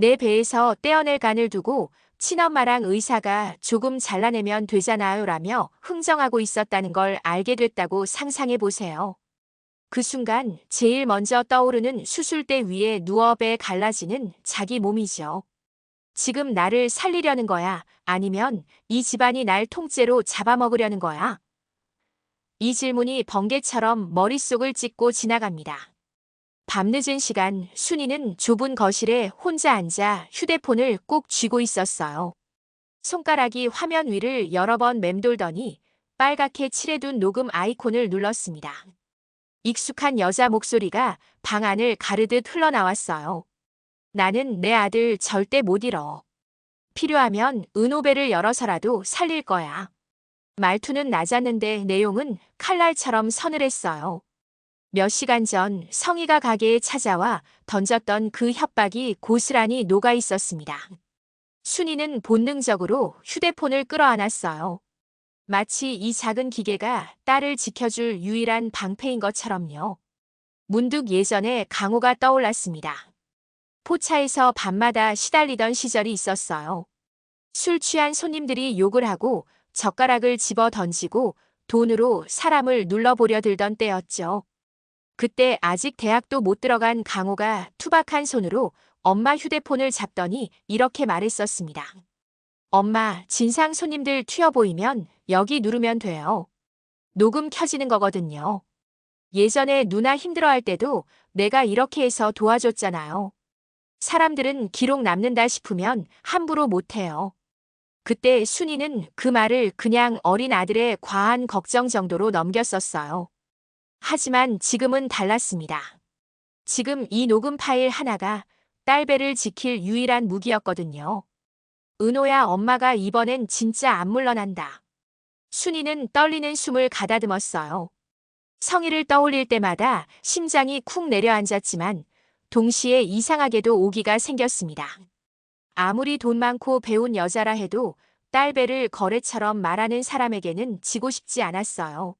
내 배에서 떼어낼 간을 두고 친엄마랑 의사가 조금 잘라내면 되잖아요 라며 흥정하고 있었다는 걸 알게 됐다고 상상해 보세요. 그 순간 제일 먼저 떠오르는 수술대 위에 누워 배 갈라지는 자기 몸이죠. 지금 나를 살리려는 거야? 아니면 이 집안이 날 통째로 잡아먹으려는 거야? 이 질문이 번개처럼 머릿속을 찍고 지나갑니다. 밤늦은 시간 순이는 좁은 거실에 혼자 앉아 휴대폰을 꼭 쥐고 있었어요. 손가락이 화면 위를 여러 번 맴돌더니 빨갛게 칠해둔 녹음 아이콘을 눌렀습니다. 익숙한 여자 목소리가 방 안을 가르듯 흘러나왔어요. 나는 내 아들 절대 못 잃어. 필요하면 은호배를 열어서라도 살릴 거야. 말투는 낮았는데 내용은 칼날처럼 서늘했어요. 몇 시간 전 성희가 가게에 찾아와 던졌던 그 협박이 고스란히 녹아 있었습니다. 순이는 본능적으로 휴대폰을 끌어안았어요. 마치 이 작은 기계가 딸을 지켜줄 유일한 방패인 것처럼요. 문득 예전에 강호가 떠올랐습니다. 포차에서 밤마다 시달리던 시절이 있었어요. 술 취한 손님들이 욕을 하고 젓가락을 집어 던지고 돈으로 사람을 눌러보려 들던 때였죠. 그때 아직 대학도 못 들어간 강호가 투박한 손으로 엄마 휴대폰을 잡더니 이렇게 말했었습니다. 엄마, 진상 손님들 튀어 보이면 여기 누르면 돼요. 녹음 켜지는 거거든요. 예전에 누나 힘들어할 때도 내가 이렇게 해서 도와줬잖아요. 사람들은 기록 남는다 싶으면 함부로 못해요. 그때 순이는 그 말을 그냥 어린 아들의 과한 걱정 정도로 넘겼었어요. 하지만 지금은 달랐습니다. 지금 이 녹음 파일 하나가 딸 배를 지킬 유일한 무기였거든요. 은호야, 엄마가 이번엔 진짜 안 물러난다. 순이는 떨리는 숨을 가다듬었어요. 성희를 떠올릴 때마다 심장이 쿵 내려앉았지만 동시에 이상하게도 오기가 생겼습니다. 아무리 돈 많고 배운 여자라 해도 딸 배를 거래처럼 말하는 사람에게는 지고 싶지 않았어요.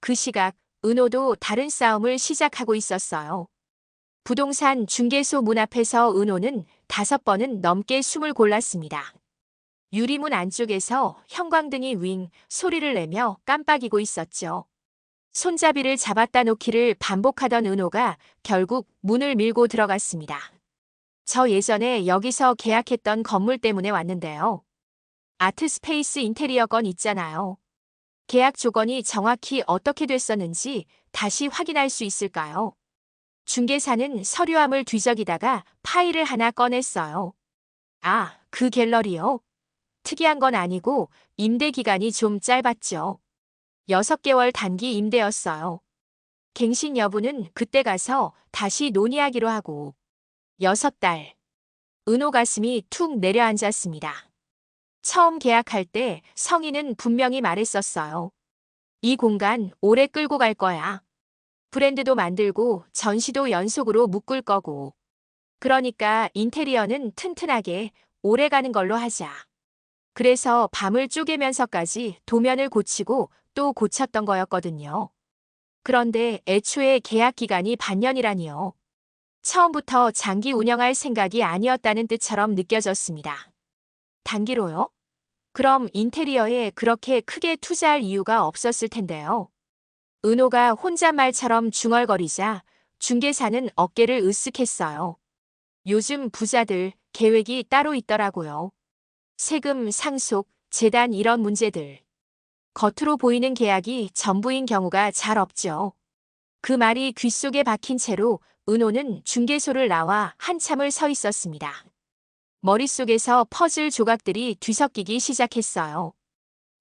그 시각 은호도 다른 싸움을 시작하고 있었어요. 부동산 중개소 문 앞에서 은호는 5번은 넘게 숨을 골랐습니다. 유리문 안쪽에서 형광등이 윙 소리를 내며 깜빡이고 있었죠. 손잡이를 잡았다 놓기를 반복하던 은호가 결국 문을 밀고 들어갔습니다. 저 예전에 여기서 계약했던 건물 때문에 왔는데요. 아트스페이스 인테리어 건 있잖아요. 계약 조건이 정확히 어떻게 됐었는지 다시 확인할 수 있을까요? 중개사는 서류함을 뒤적이다가 파일을 하나 꺼냈어요. 아, 그 갤러리요? 특이한 건 아니고 임대 기간이 좀 짧았죠. 6개월 단기 임대였어요. 갱신 여부는 그때 가서 다시 논의하기로 하고. 6달. 은호 가슴이 툭 내려앉았습니다. 처음 계약할 때 성희는 분명히 말했었어요. 이 공간 오래 끌고 갈 거야. 브랜드도 만들고 전시도 연속으로 묶을 거고. 그러니까 인테리어는 튼튼하게 오래 가는 걸로 하자. 그래서 밤을 쪼개면서까지 도면을 고치고 또 고쳤던 거였거든요. 그런데 애초에 계약 기간이 반년이라니요. 처음부터 장기 운영할 생각이 아니었다는 뜻처럼 느껴졌습니다. 단기로요? 그럼 인테리어에 그렇게 크게 투자할 이유가 없었을 텐데요. 은호가 혼잣말처럼 중얼거리자 중개사는 어깨를 으쓱했어요. 요즘 부자들 계획이 따로 있더라고요. 세금, 상속, 재단 이런 문제들. 겉으로 보이는 계약이 전부인 경우가 잘 없죠. 그 말이 귓속에 박힌 채로 은호는 중개소를 나와 한참을 서 있었습니다. 머릿속에서 퍼즐 조각들이 뒤섞이기 시작했어요.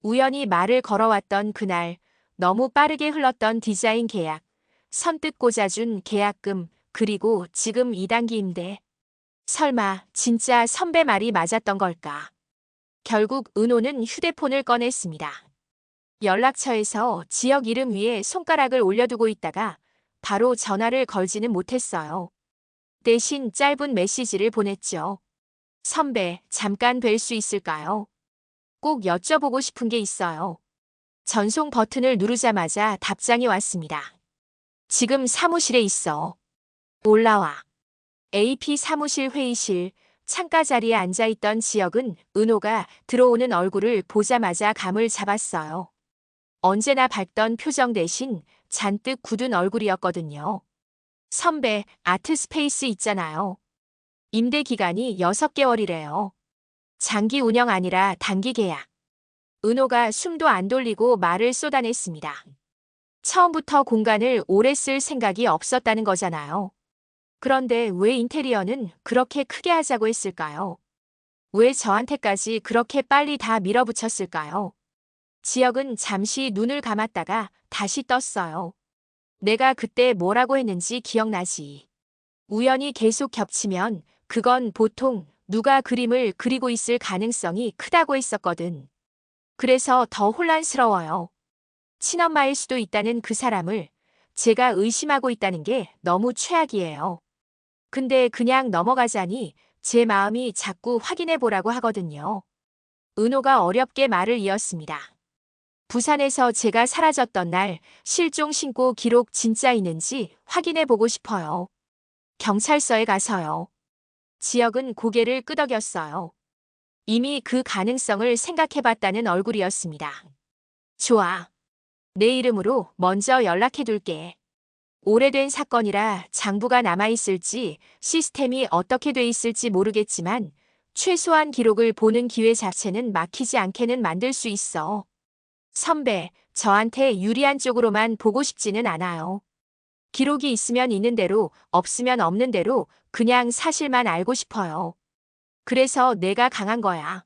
우연히 말을 걸어왔던 그날, 너무 빠르게 흘렀던 디자인 계약, 선뜻 꽂아준 계약금, 그리고 지금 2단기 임대. 설마 진짜 선배 말이 맞았던 걸까? 결국 은호는 휴대폰을 꺼냈습니다. 연락처에서 지역 이름 위에 손가락을 올려두고 있다가 바로 전화를 걸지는 못했어요. 대신 짧은 메시지를 보냈죠. 선배, 잠깐 뵐 수 있을까요? 꼭 여쭤보고 싶은 게 있어요. 전송 버튼을 누르자마자 답장이 왔습니다. 지금 사무실에 있어. 올라와. AP 사무실 회의실, 창가 자리에 앉아있던 지혁은 은호가 들어오는 얼굴을 보자마자 감을 잡았어요. 언제나 밝던 표정 대신 잔뜩 굳은 얼굴이었거든요. 선배, 아트스페이스 있잖아요. 임대 기간이 6개월이래요. 장기 운영 아니라 단기 계약. 은호가 숨도 안 돌리고 말을 쏟아냈습니다. 처음부터 공간을 오래 쓸 생각이 없었다는 거잖아요. 그런데 왜 인테리어는 그렇게 크게 하자고 했을까요? 왜 저한테까지 그렇게 빨리 다 밀어붙였을까요? 지혁은 잠시 눈을 감았다가 다시 떴어요. 내가 그때 뭐라고 했는지 기억나지? 우연히 계속 겹치면 그건 보통 누가 그림을 그리고 있을 가능성이 크다고 했었거든. 그래서 더 혼란스러워요. 친엄마일 수도 있다는 그 사람을 제가 의심하고 있다는 게 너무 최악이에요. 근데 그냥 넘어가자니 제 마음이 자꾸 확인해 보라고 하거든요. 은호가 어렵게 말을 이었습니다. 부산에서 제가 사라졌던 날 실종 신고 기록 진짜 있는지 확인해 보고 싶어요. 경찰서에 가서요. 지혁은 고개를 끄덕였어요. 이미 그 가능성을 생각해 봤다는 얼굴이었습니다. 좋아. 내 이름으로 먼저 연락해 둘게. 오래된 사건이라 장부가 남아있을지 시스템이 어떻게 돼 있을지 모르겠지만 최소한 기록을 보는 기회 자체는 막히지 않게는 만들 수 있어. 선배, 저한테 유리한 쪽으로만 보고 싶지는 않아요. 기록이 있으면 있는 대로, 없으면 없는 대로 그냥 사실만 알고 싶어요. 그래서 내가 강한 거야.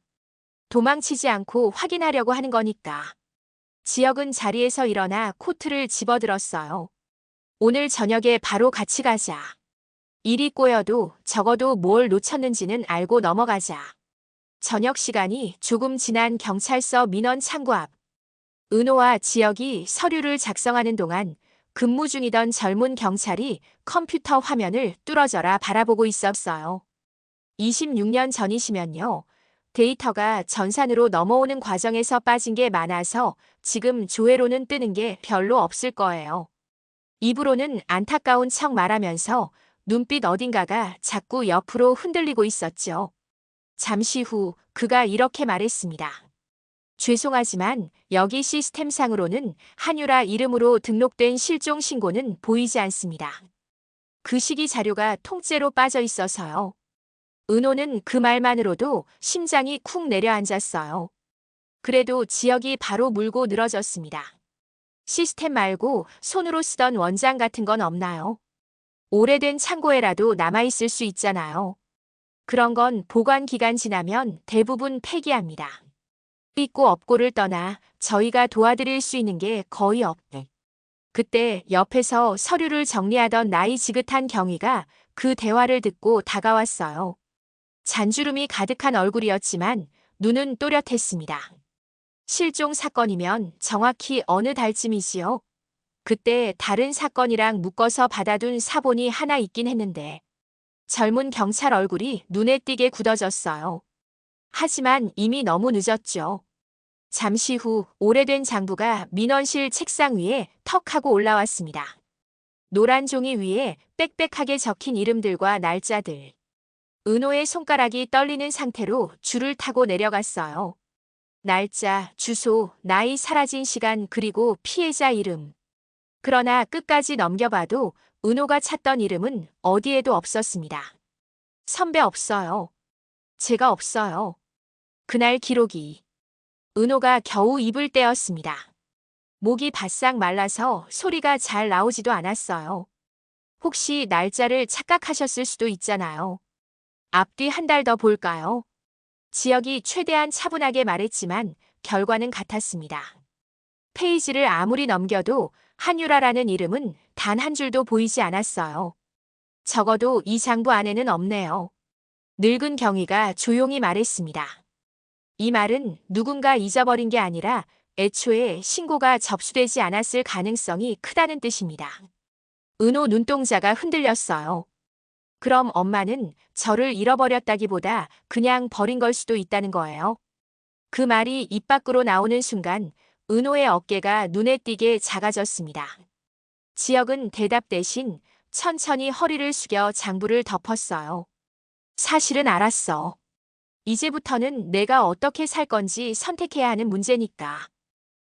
도망치지 않고 확인하려고 하는 거니까. 지혁은 자리에서 일어나 코트를 집어들었어요. 오늘 저녁에 바로 같이 가자. 일이 꼬여도 적어도 뭘 놓쳤는지는 알고 넘어가자. 저녁 시간이 조금 지난 경찰서 민원 창구 앞. 은호와 지혁이 서류를 작성하는 동안 근무 중이던 젊은 경찰이 컴퓨터 화면을 뚫어져라 바라보고 있었어요. 26년 전이시면요. 데이터가 전산으로 넘어오는 과정에서 빠진 게 많아서 지금 조회로는 뜨는 게 별로 없을 거예요. 입으로는 안타까운 척 말하면서 눈빛 어딘가가 자꾸 옆으로 흔들리고 있었죠. 잠시 후 그가 이렇게 말했습니다. 죄송하지만 여기 시스템상으로는 한유라 이름으로 등록된 실종 신고는 보이지 않습니다. 그 시기 자료가 통째로 빠져 있어서요. 은호는 그 말만으로도 심장이 쿵 내려앉았어요. 그래도 지혁이 바로 물고 늘어졌습니다. 시스템 말고 손으로 쓰던 원장 같은 건 없나요? 오래된 창고에라도 남아있을 수 있잖아요. 그런 건 보관 기간 지나면 대부분 폐기합니다. 있고 없고를 떠나 저희가 도와드릴 수 있는 게 거의 없네. 그때 옆에서 서류를 정리하던 나이 지긋한 경위가 그 대화를 듣고 다가왔어요. 잔주름이 가득한 얼굴이었지만 눈은 또렷했습니다. 실종 사건이면 정확히 어느 달쯤이지요? 그때 다른 사건이랑 묶어서 받아둔 사본이 하나 있긴 했는데 젊은 경찰 얼굴이 눈에 띄게 굳어졌어요. 하지만 이미 너무 늦었죠. 잠시 후 오래된 장부가 민원실 책상 위에 턱 하고 올라왔습니다. 노란 종이 위에 빽빽하게 적힌 이름들과 날짜들. 은호의 손가락이 떨리는 상태로 줄을 타고 내려갔어요. 날짜, 주소, 나이, 사라진 시간, 그리고 피해자 이름. 그러나 끝까지 넘겨봐도 은호가 찾던 이름은 어디에도 없었습니다. 선배 없어요. 제가 없어요. 그날 기록이. 은호가 겨우 입을 떼었습니다. 목이 바싹 말라서 소리가 잘 나오지도 않았어요. 혹시 날짜를 착각하셨을 수도 있잖아요. 앞뒤 한 달 더 볼까요? 지혁이 최대한 차분하게 말했지만 결과는 같았습니다. 페이지를 아무리 넘겨도 한유라라는 이름은 단 한 줄도 보이지 않았어요. 적어도 이 장부 안에는 없네요. 늙은 경위가 조용히 말했습니다. 이 말은 누군가 잊어버린 게 아니라 애초에 신고가 접수되지 않았을 가능성이 크다는 뜻입니다. 은호 눈동자가 흔들렸어요. 그럼 엄마는 저를 잃어버렸다기보다 그냥 버린 걸 수도 있다는 거예요. 그 말이 입 밖으로 나오는 순간 은호의 어깨가 눈에 띄게 작아졌습니다. 지혁은 대답 대신 천천히 허리를 숙여 장부를 덮었어요. 사실은 알았어. 이제부터는 내가 어떻게 살 건지 선택해야 하는 문제니까.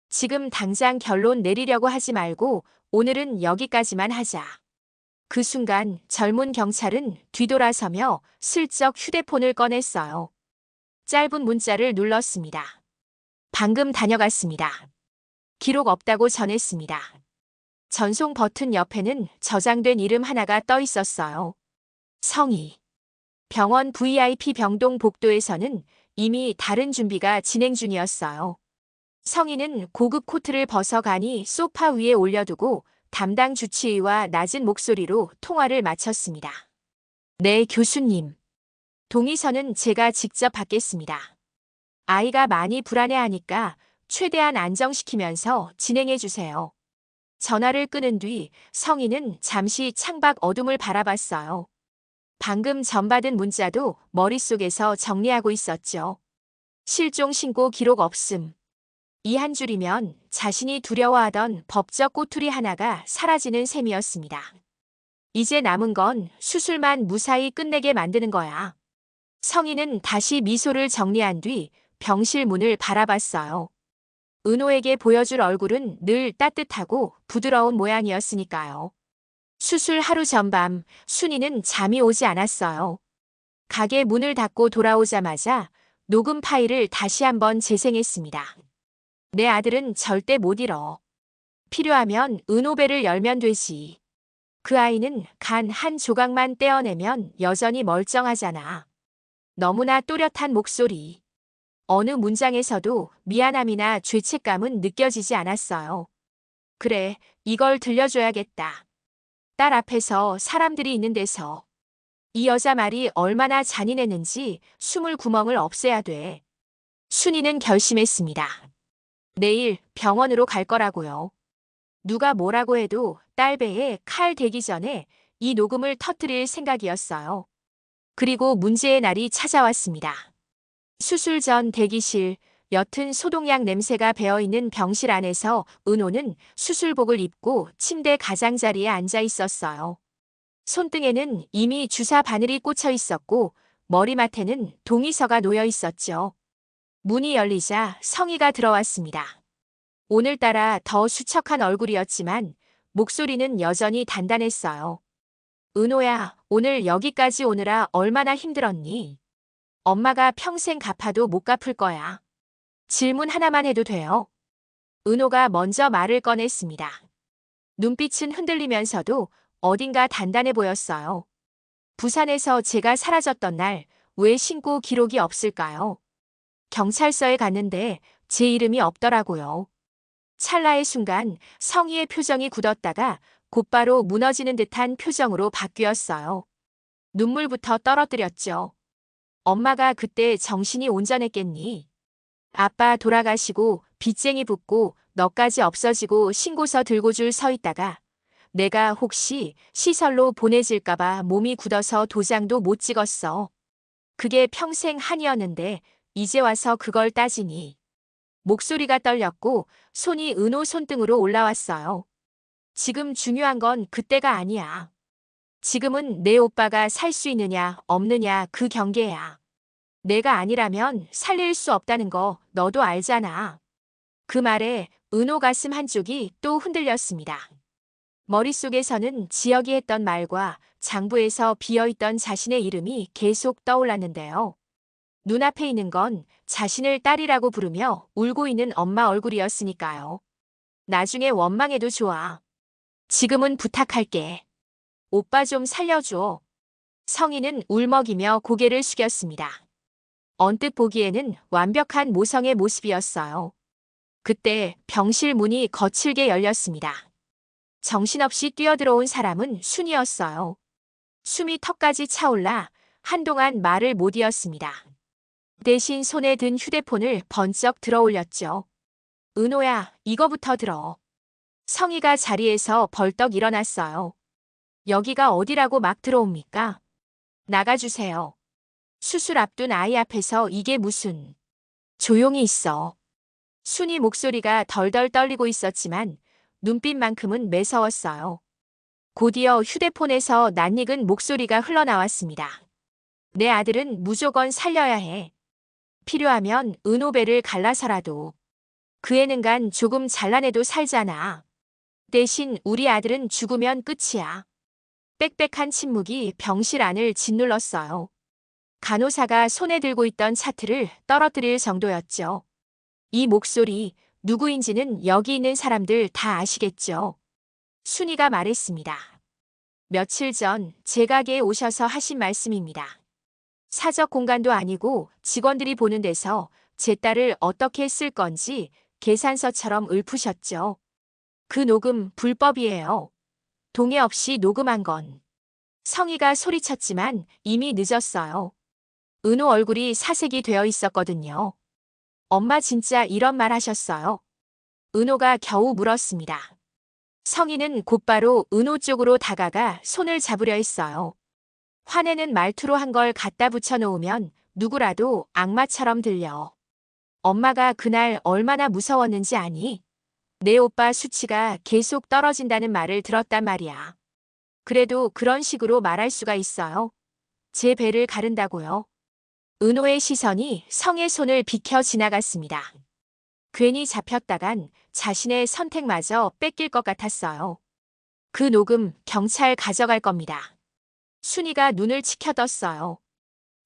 지금 당장 결론 내리려고 하지 말고 오늘은 여기까지만 하자. 그 순간 젊은 경찰은 뒤돌아서며 슬쩍 휴대폰을 꺼냈어요. 짧은 문자를 눌렀습니다. 방금 다녀갔습니다. 기록 없다고 전했습니다. 전송 버튼 옆에는 저장된 이름 하나가 떠 있었어요. 성희. 병원 VIP 병동 복도에서는 이미 다른 준비가 진행 중이었어요. 성희는 고급 코트를 벗어가니 소파 위에 올려두고 담당 주치의와 낮은 목소리로 통화를 마쳤습니다. 네, 교수님. 동의서는 제가 직접 받겠습니다. 아이가 많이 불안해하니까 최대한 안정시키면서 진행해 주세요. 전화를 끊은 뒤 성희는 잠시 창밖 어둠을 바라봤어요. 방금 전받은 문자도 머릿속에서 정리하고 있었죠. 실종 신고 기록 없음. 이 한 줄이면 자신이 두려워하던 법적 꼬투리 하나가 사라지는 셈이었습니다. 이제 남은 건 수술만 무사히 끝내게 만드는 거야. 성희는 다시 미소를 정리한 뒤 병실 문을 바라봤어요. 은호에게 보여줄 얼굴은 늘 따뜻하고 부드러운 모양이었으니까요. 수술 하루 전밤 순이는 잠이 오지 않았어요. 가게 문을 닫고 돌아오자마자 녹음 파일을 다시 한번 재생했습니다. 내 아들은 절대 못 잃어. 필요하면 은호배를 열면 되지. 그 아이는 간 한 조각만 떼어내면 여전히 멀쩡하잖아. 너무나 또렷한 목소리. 어느 문장에서도 미안함이나 죄책감은 느껴지지 않았어요. 그래, 이걸 들려줘야겠다. 딸 앞에서 사람들이 있는 데서. 이 여자 말이 얼마나 잔인했는지 숨을 구멍을 없애야 돼. 순이는 결심했습니다. 내일 병원으로 갈 거라고요. 누가 뭐라고 해도 딸 배에 칼 대기 전에 이 녹음을 터뜨릴 생각이었어요. 그리고 문제의 날이 찾아왔습니다. 수술 전 대기실, 옅은 소독약 냄새가 배어있는 병실 안에서 은호는 수술복을 입고 침대 가장자리에 앉아 있었어요. 손등에는 이미 주사 바늘이 꽂혀 있었고 머리맡에는 동의서가 놓여 있었죠. 문이 열리자 성희가 들어왔습니다. 오늘따라 더 수척한 얼굴이었지만 목소리는 여전히 단단했어요. 은호야, 오늘 여기까지 오느라 얼마나 힘들었니? 엄마가 평생 갚아도 못 갚을 거야. 질문 하나만 해도 돼요? 은호가 먼저 말을 꺼냈습니다. 눈빛은 흔들리면서도 어딘가 단단해 보였어요. 부산에서 제가 사라졌던 날 왜 신고 기록이 없을까요? 경찰서에 갔는데 제 이름이 없더라고요. 찰나의 순간 성희의 표정이 굳었다가 곧바로 무너지는 듯한 표정으로 바뀌었어요. 눈물부터 떨어뜨렸죠. 엄마가 그때 정신이 온전했겠니? 아빠 돌아가시고 빚쟁이 붙고 너까지 없어지고 신고서 들고 줄 서 있다가 내가 혹시 시설로 보내질까봐 몸이 굳어서 도장도 못 찍었어. 그게 평생 한이었는데 이제 와서 그걸 따지니. 목소리가 떨렸고 손이 은호 손등으로 올라왔어요. 지금 중요한 건 그때가 아니야. 지금은 내 오빠가 살 수 있느냐 없느냐 그 경계야. 내가 아니라면 살릴 수 없다는 거 너도 알잖아. 그 말에 은호 가슴 한쪽이 또 흔들렸습니다. 머릿속에서는 지혁이 했던 말과 장부에서 비어있던 자신의 이름이 계속 떠올랐는데요. 눈앞에 있는 건 자신을 딸이라고 부르며 울고 있는 엄마 얼굴이었으니까요. 나중에 원망해도 좋아. 지금은 부탁할게. 오빠 좀 살려줘. 성희는 울먹이며 고개를 숙였습니다. 언뜻 보기에는 완벽한 모성의 모습이었어요. 그때 병실 문이 거칠게 열렸습니다. 정신없이 뛰어들어온 사람은 순이었어요. 숨이 턱까지 차올라 한동안 말을 못 이었습니다. 대신 손에 든 휴대폰을 번쩍 들어 올렸죠. 은호야, 이거부터 들어. 성희가 자리에서 벌떡 일어났어요. 여기가 어디라고 막 들어옵니까? 나가주세요. 수술 앞둔 아이 앞에서 이게 무슨. 조용히 있어. 순이 목소리가 덜덜 떨리고 있었지만 눈빛만큼은 매서웠어요. 곧이어 휴대폰에서 낯익은 목소리가 흘러나왔습니다. 내 아들은 무조건 살려야 해. 필요하면 은호배를 갈라서라도. 그 애는 간 조금 잘라내도 살잖아. 대신 우리 아들은 죽으면 끝이야. 빽빽한 침묵이 병실 안을 짓눌렀어요. 간호사가 손에 들고 있던 차트를 떨어뜨릴 정도였죠. 이 목소리, 누구인지는 여기 있는 사람들 다 아시겠죠? 순이가 말했습니다. 며칠 전 제 가게에 오셔서 하신 말씀입니다. 사적 공간도 아니고 직원들이 보는 데서 제 딸을 어떻게 쓸 건지 계산서처럼 읊으셨죠. 그 녹음 불법이에요. 동의 없이 녹음한 건. 성희가 소리쳤지만 이미 늦었어요. 은호 얼굴이 사색이 되어 있었거든요. 엄마 진짜 이런 말 하셨어요? 은호가 겨우 물었습니다. 성희는 곧바로 은호 쪽으로 다가가 손을 잡으려 했어요. 화내는 말투로 한 걸 갖다 붙여놓으면 누구라도 악마처럼 들려. 엄마가 그날 얼마나 무서웠는지 아니? 내 오빠 수치가 계속 떨어진다는 말을 들었단 말이야. 그래도 그런 식으로 말할 수가 있어요. 제 배를 가른다고요. 은호의 시선이 성의 손을 비켜 지나갔습니다. 괜히 잡혔다간 자신의 선택마저 뺏길 것 같았어요. 그 녹음 경찰 가져갈 겁니다. 순이가 눈을 치켜떴어요.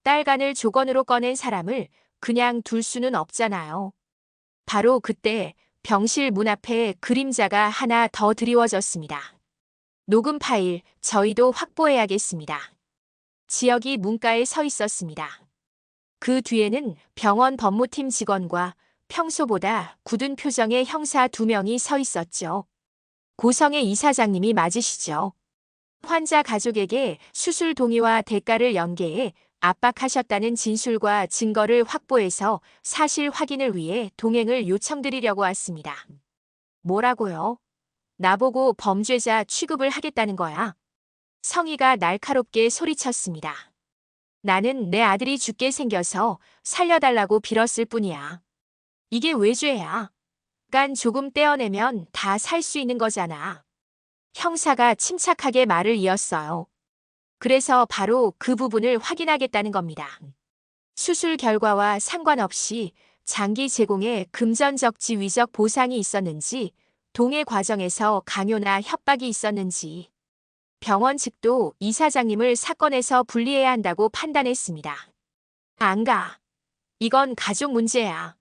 딸간을 조건으로 꺼낸 사람을 그냥 둘 수는 없잖아요. 바로 그때 병실 문 앞에 그림자가 하나 더 드리워졌습니다. 녹음 파일, 저희도 확보해야겠습니다. 지역이 문가에 서 있었습니다. 그 뒤에는 병원 법무팀 직원과 평소보다 굳은 표정의 형사 2명이 서 있었죠. 고성의 이사장님이 맞으시죠? 환자 가족에게 수술 동의와 대가를 연계해 압박하셨다는 진술과 증거를 확보해서 사실 확인을 위해 동행을 요청드리려고 왔습니다. 뭐라고요? 나보고 범죄자 취급을 하겠다는 거야? 성희가 날카롭게 소리쳤습니다. 나는 내 아들이 죽게 생겨서 살려달라고 빌었을 뿐이야. 이게 왜 죄야? 간 조금 떼어내면 다 살 수 있는 거잖아. 형사가 침착하게 말을 이었어요. 그래서 바로 그 부분을 확인하겠다는 겁니다. 수술 결과와 상관없이 장기 제공에 금전적 지위적 보상이 있었는지, 동의 과정에서 강요나 협박이 있었는지, 병원 측도 이사장님을 사건에서 분리해야 한다고 판단했습니다. 안 가. 이건 가족 문제야.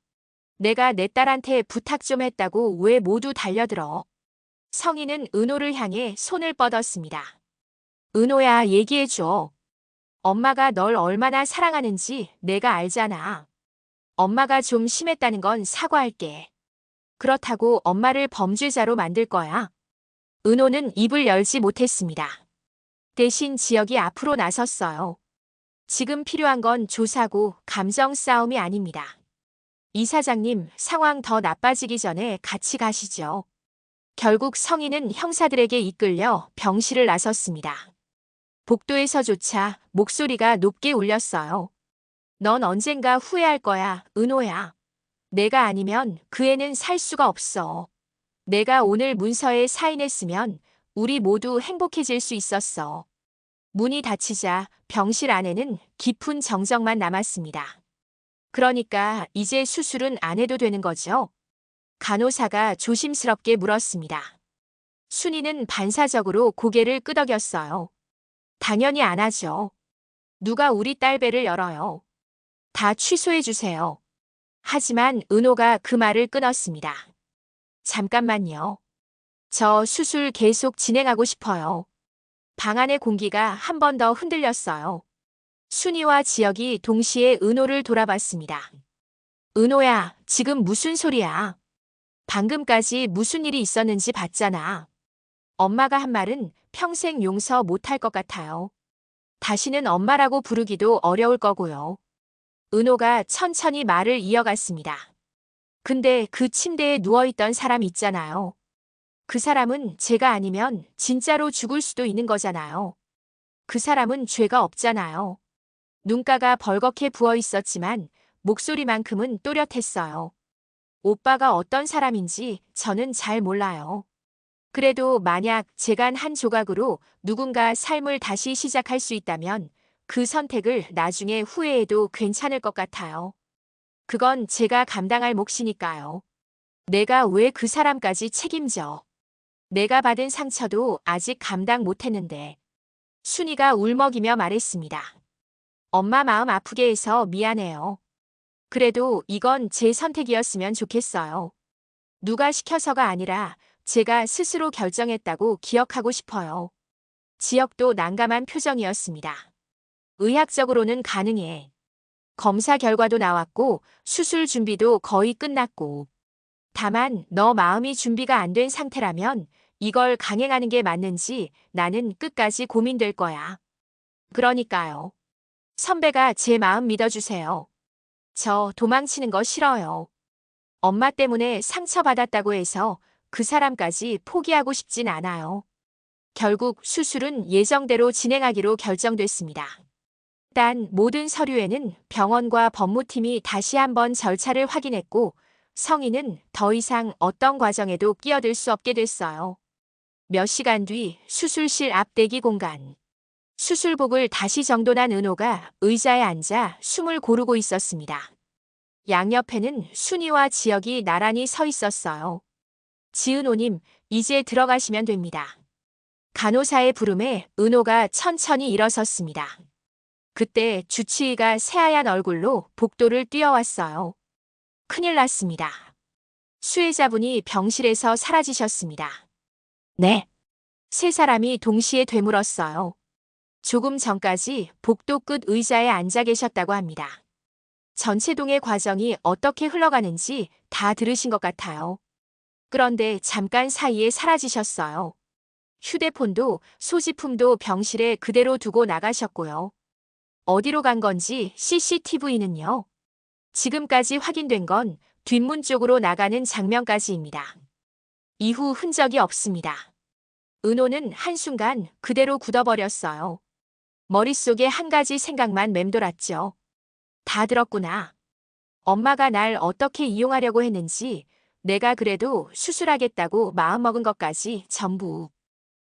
내가 내 딸한테 부탁 좀 했다고 왜 모두 달려들어? 성희는 은호를 향해 손을 뻗었습니다. 은호야, 얘기해줘. 엄마가 널 얼마나 사랑하는지 내가 알잖아. 엄마가 좀 심했다는 건 사과할게. 그렇다고 엄마를 범죄자로 만들 거야? 은호는 입을 열지 못했습니다. 대신 지역이 앞으로 나섰어요. 지금 필요한 건 조사고 감정 싸움이 아닙니다. 이사장님, 상황 더 나빠지기 전에 같이 가시죠. 결국 성희는 형사들에게 이끌려 병실을 나섰습니다. 복도에서조차 목소리가 높게 울렸어요. 넌 언젠가 후회할 거야, 은호야. 내가 아니면 그 애는 살 수가 없어. 내가 오늘 문서에 사인했으면 우리 모두 행복해질 수 있었어. 문이 닫히자 병실 안에는 깊은 정적만 남았습니다. 그러니까 이제 수술은 안 해도 되는 거죠? 간호사가 조심스럽게 물었습니다. 순이는 반사적으로 고개를 끄덕였어요. 당연히 안 하죠. 누가 우리 딸 배를 열어요. 다 취소해 주세요. 하지만 은호가 그 말을 끊었습니다. 잠깐만요. 저 수술 계속 진행하고 싶어요. 방 안의 공기가 한 번 더 흔들렸어요. 순이와 지역이 동시에 은호를 돌아봤습니다. 은호야, 지금 무슨 소리야? 방금까지 무슨 일이 있었는지 봤잖아. 엄마가 한 말은 평생 용서 못할 것 같아요. 다시는 엄마라고 부르기도 어려울 거고요. 은호가 천천히 말을 이어갔습니다. 근데 그 침대에 누워있던 사람 있잖아요. 그 사람은 제가 아니면 진짜로 죽을 수도 있는 거잖아요. 그 사람은 죄가 없잖아요. 눈가가 벌겋게 부어 있었지만 목소리만큼은 또렷했어요. 오빠가 어떤 사람인지 저는 잘 몰라요. 그래도 만약 재간 한 조각으로 누군가 삶을 다시 시작할 수 있다면 그 선택을 나중에 후회해도 괜찮을 것 같아요. 그건 제가 감당할 몫이니까요. 내가 왜 그 사람까지 책임져? 내가 받은 상처도 아직 감당 못했는데. 순이가 울먹이며 말했습니다. 엄마 마음 아프게 해서 미안해요. 그래도 이건 제 선택이었으면 좋겠어요. 누가 시켜서가 아니라 제가 스스로 결정했다고 기억하고 싶어요. 지역도 난감한 표정이었습니다. 의학적으로는 가능해. 검사 결과도 나왔고 수술 준비도 거의 끝났고. 다만 너 마음이 준비가 안 된 상태라면 이걸 강행하는 게 맞는지 나는 끝까지 고민될 거야. 그러니까요. 선배가 제 마음 믿어주세요. 저 도망치는 거 싫어요. 엄마 때문에 상처받았다고 해서 그 사람까지 포기하고 싶진 않아요. 결국 수술은 예정대로 진행하기로 결정됐습니다. 단 모든 서류에는 병원과 법무팀이 다시 한번 절차를 확인했고 성인은 더 이상 어떤 과정에도 끼어들 수 없게 됐어요. 몇 시간 뒤 수술실 앞 대기 공간. 수술복을 다시 정돈한 은호가 의자에 앉아 숨을 고르고 있었습니다. 양옆에는 순이와 지혁이 나란히 서 있었어요. 지은호님, 이제 들어가시면 됩니다. 간호사의 부름에 은호가 천천히 일어섰습니다. 그때 주치의가 새하얀 얼굴로 복도를 뛰어왔어요. 큰일 났습니다. 수혜자분이 병실에서 사라지셨습니다. 네. 세 사람이 동시에 되물었어요. 조금 전까지 복도 끝 의자에 앉아 계셨다고 합니다. 전체동의 과정이 어떻게 흘러가는지 다 들으신 것 같아요. 그런데 잠깐 사이에 사라지셨어요. 휴대폰도 소지품도 병실에 그대로 두고 나가셨고요. 어디로 간 건지 CCTV는요. 지금까지 확인된 건 뒷문 쪽으로 나가는 장면까지입니다. 이후 흔적이 없습니다. 은호는 한순간 그대로 굳어버렸어요. 머릿속에 한 가지 생각만 맴돌았죠. 다 들었구나. 엄마가 날 어떻게 이용하려고 했는지, 내가 그래도 수술하겠다고 마음먹은 것까지 전부.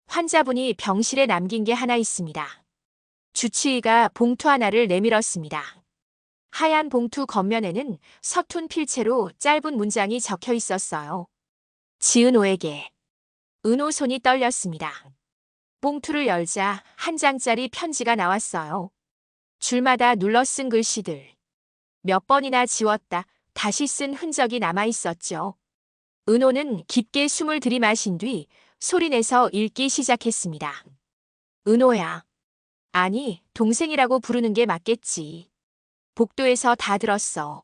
환자분이 병실에 남긴 게 하나 있습니다. 주치의가 봉투 하나를 내밀었습니다. 하얀 봉투 겉면에는 서툰 필체로 짧은 문장이 적혀 있었어요. 지은호에게. 은호 손이 떨렸습니다. 봉투를 열자 한 장짜리 편지가 나왔어요. 줄마다 눌러 쓴 글씨들. 몇 번이나 지웠다 다시 쓴 흔적이 남아 있었죠. 은호는 깊게 숨을 들이마신 뒤 소리내서 읽기 시작했습니다. 은호야. 아니, 동생이라고 부르는 게 맞겠지. 복도에서 다 들었어.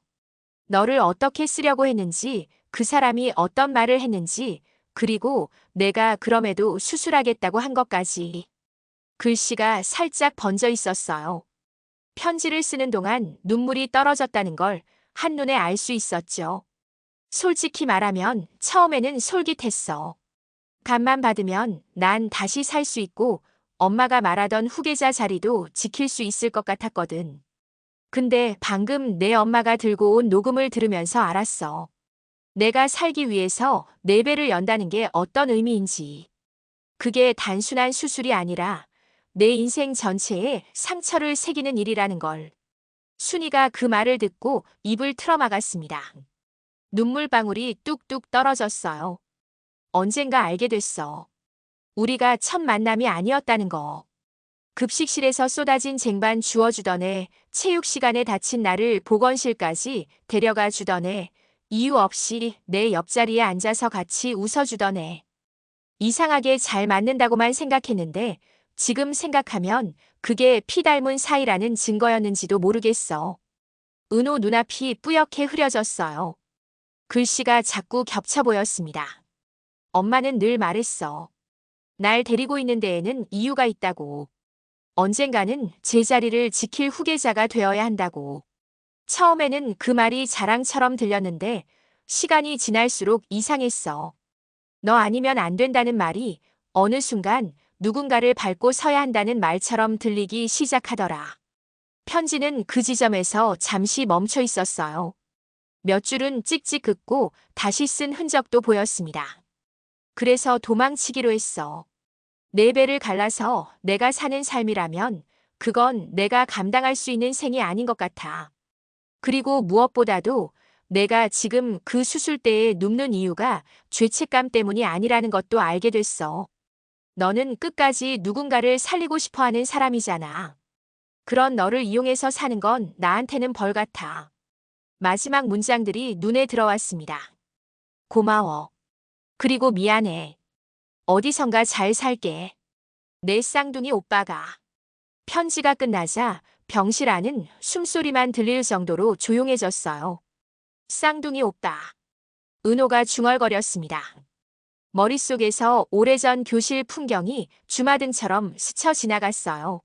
너를 어떻게 쓰려고 했는지, 그 사람이 어떤 말을 했는지, 그리고 내가 그럼에도 수술하겠다고 한 것까지. 글씨가 살짝 번져 있었어요. 편지를 쓰는 동안 눈물이 떨어졌다는 걸 한눈에 알 수 있었죠. 솔직히 말하면 처음에는 솔깃했어. 간만 받으면 난 다시 살 수 있고 엄마가 말하던 후계자 자리도 지킬 수 있을 것 같았거든. 근데 방금 내 엄마가 들고 온 녹음을 들으면서 알았어. 내가 살기 위해서 네 배를 연다는 게 어떤 의미인지. 그게 단순한 수술이 아니라 내 인생 전체에 상처를 새기는 일이라는 걸. 순이가 그 말을 듣고 입을 틀어막았습니다. 눈물방울이 뚝뚝 떨어졌어요. 언젠가 알게 됐어. 우리가 첫 만남이 아니었다는 거. 급식실에서 쏟아진 쟁반 주워주던 애, 체육 시간에 다친 나를 보건실까지 데려가 주던 애, 이유 없이 내 옆자리에 앉아서 같이 웃어주던 애. 이상하게 잘 맞는다고만 생각했는데 지금 생각하면 그게 피 닮은 사이라는 증거였는지도 모르겠어. 은호 눈앞이 뿌옇게 흐려졌어요. 글씨가 자꾸 겹쳐 보였습니다. 엄마는 늘 말했어. 날 데리고 있는 데에는 이유가 있다고. 언젠가는 제자리를 지킬 후계자가 되어야 한다고. 처음에는 그 말이 자랑처럼 들렸는데 시간이 지날수록 이상했어. 너 아니면 안 된다는 말이 어느 순간 누군가를 밟고 서야 한다는 말처럼 들리기 시작하더라. 편지는 그 지점에서 잠시 멈춰 있었어요. 몇 줄은 찍찍 긋고 다시 쓴 흔적도 보였습니다. 그래서 도망치기로 했어. 네 배를 갈라서 내가 사는 삶이라면 그건 내가 감당할 수 있는 생이 아닌 것 같아. 그리고 무엇보다도 내가 지금 그 수술대에 눕는 이유가 죄책감 때문이 아니라는 것도 알게 됐어. 너는 끝까지 누군가를 살리고 싶어 하는 사람이잖아. 그런 너를 이용해서 사는 건 나한테는 벌 같아. 마지막 문장들이 눈에 들어왔습니다. 고마워. 그리고 미안해. 어디선가 잘 살게. 내 쌍둥이 오빠가. 편지가 끝나자 병실 안은 숨소리만 들릴 정도로 조용해졌어요. 쌍둥이 오빠. 은호가 중얼거렸습니다. 머릿속에서 오래전 교실 풍경이 주마등처럼 스쳐 지나갔어요.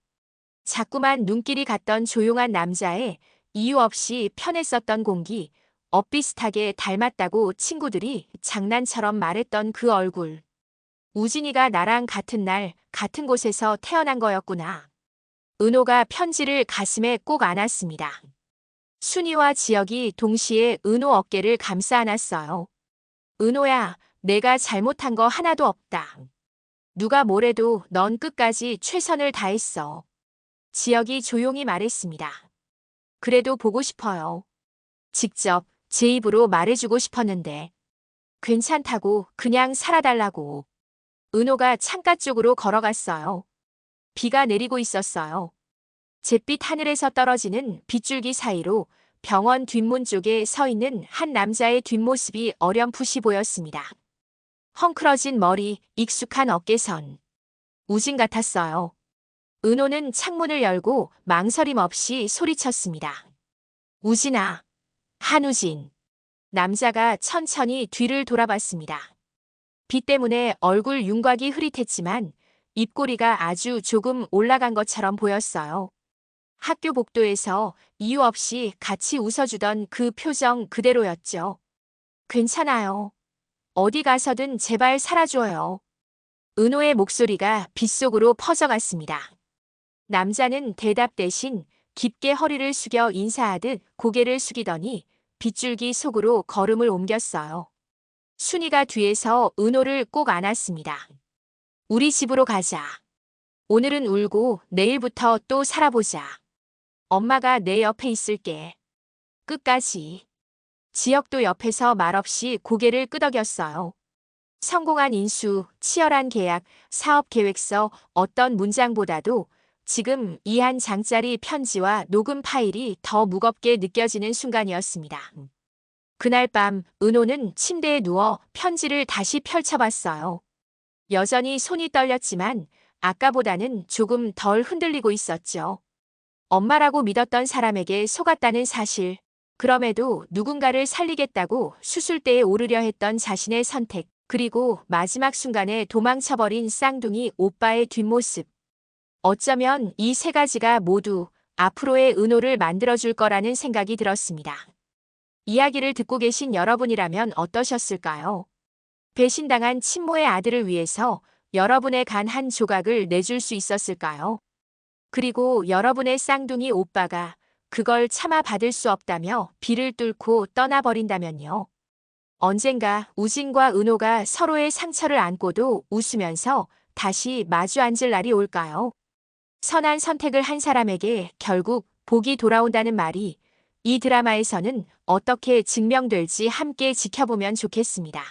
자꾸만 눈길이 갔던 조용한 남자의 이유 없이 편했었던 공기, 엇비슷하게 닮았다고 친구들이 장난처럼 말했던 그 얼굴. 우진이가 나랑 같은 날, 같은 곳에서 태어난 거였구나. 은호가 편지를 가슴에 꼭 안았습니다. 순이와 지혁이 동시에 은호 어깨를 감싸 안았어요. 은호야, 내가 잘못한 거 하나도 없다. 누가 뭐래도 넌 끝까지 최선을 다했어. 지혁이 조용히 말했습니다. 그래도 보고 싶어요. 직접 제 입으로 말해주고 싶었는데. 괜찮다고 그냥 살아달라고. 은호가 창가 쪽으로 걸어갔어요. 비가 내리고 있었어요. 잿빛 하늘에서 떨어지는 빗줄기 사이로 병원 뒷문 쪽에 서 있는 한 남자의 뒷모습이 어렴풋이 보였습니다. 헝클어진 머리, 익숙한 어깨선. 우진 같았어요. 은호는 창문을 열고 망설임 없이 소리쳤습니다. 우진아. 한우진. 남자가 천천히 뒤를 돌아봤습니다. 비 때문에 얼굴 윤곽이 흐릿했지만 입꼬리가 아주 조금 올라간 것처럼 보였어요. 학교 복도에서 이유 없이 같이 웃어주던 그 표정 그대로였죠. 괜찮아요. 어디 가서든 제발 살아줘요. 은호의 목소리가 빗속으로 퍼져갔습니다. 남자는 대답 대신 깊게 허리를 숙여 인사하듯 고개를 숙이더니 빗줄기 속으로 걸음을 옮겼어요. 순이가 뒤에서 은호를 꼭 안았습니다. 우리 집으로 가자. 오늘은 울고 내일부터 또 살아보자. 엄마가 내 옆에 있을게. 끝까지. 지혁도 옆에서 말없이 고개를 끄덕였어요. 성공한 인수, 치열한 계약, 사업 계획서 어떤 문장보다도 지금 이 한 장짜리 편지와 녹음 파일이 더 무겁게 느껴지는 순간이었습니다. 그날 밤 은호는 침대에 누워 편지를 다시 펼쳐봤어요. 여전히 손이 떨렸지만 아까보다는 조금 덜 흔들리고 있었죠. 엄마라고 믿었던 사람에게 속았다는 사실. 그럼에도 누군가를 살리겠다고 수술대에 오르려 했던 자신의 선택. 그리고 마지막 순간에 도망쳐버린 쌍둥이 오빠의 뒷모습. 어쩌면 이 세 가지가 모두 앞으로의 은호를 만들어줄 거라는 생각이 들었습니다. 이야기를 듣고 계신 여러분이라면 어떠셨을까요? 배신당한 친모의 아들을 위해서 여러분의 간 한 조각을 내줄 수 있었을까요? 그리고 여러분의 쌍둥이 오빠가 그걸 참아 받을 수 없다며 비를 뚫고 떠나버린다면요. 언젠가 우진과 은호가 서로의 상처를 안고도 웃으면서 다시 마주 앉을 날이 올까요? 선한 선택을 한 사람에게 결국 복이 돌아온다는 말이 이 드라마에서는 어떻게 증명될지 함께 지켜보면 좋겠습니다.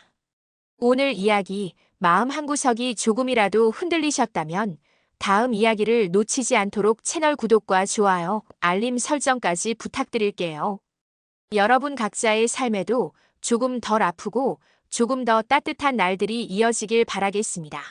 오늘 이야기 마음 한구석이 조금이라도 흔들리셨다면 다음 이야기를 놓치지 않도록 채널 구독과 좋아요, 알림 설정까지 부탁드릴게요. 여러분 각자의 삶에도 조금 덜 아프고 조금 더 따뜻한 날들이 이어지길 바라겠습니다.